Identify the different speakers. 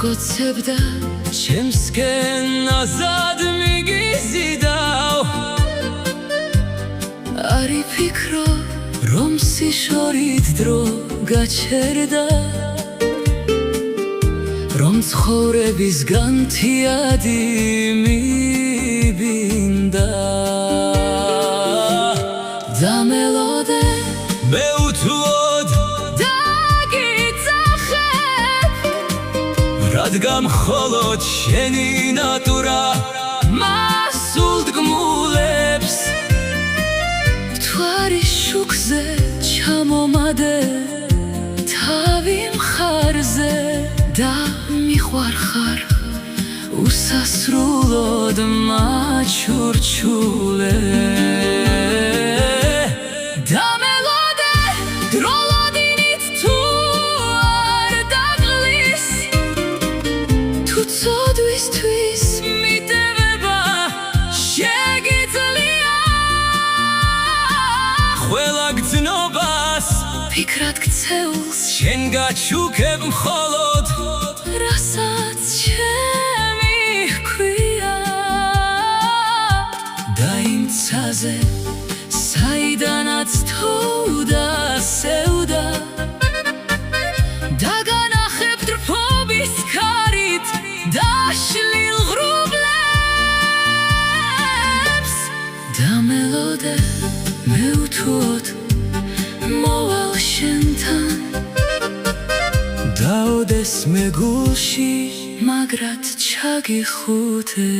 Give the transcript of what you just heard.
Speaker 1: გოცებდა ჩემსკენ აზად მიგიზიდავ არი ფიქრო რომ სიშორით დრო გაჩერდა რომ ცხოვრებისგან თიადი მიბინდა დამელოდე მეუთუოდ დაგიწახებ რადგან მხოლოდ შენი ნატურა მასულ დგმულებს მთვარის შუქზე ჩამომადე თავი მხარზე და მიყვარხარ უსასრულოდ მაჩურჩულე დამელოდე დროლოდინით თუ არ დაღლის თუ ცოდვისთვის მიტევება შეგიძლია ყველა გძნობას ფიქრად გცეულს შენ გაჩუქებ მხოლოდ რასაც ჩემი ჰქვია და იმ ცაზე საიდანაც თოვდა სევდა დაგანახებ დრფობის ქარით დაშლილ ღრუბლებს დამელოდე მეუთუოდ მოვალ შენთან დაოდეს მე გულში მაგრად ჩაგიხუტე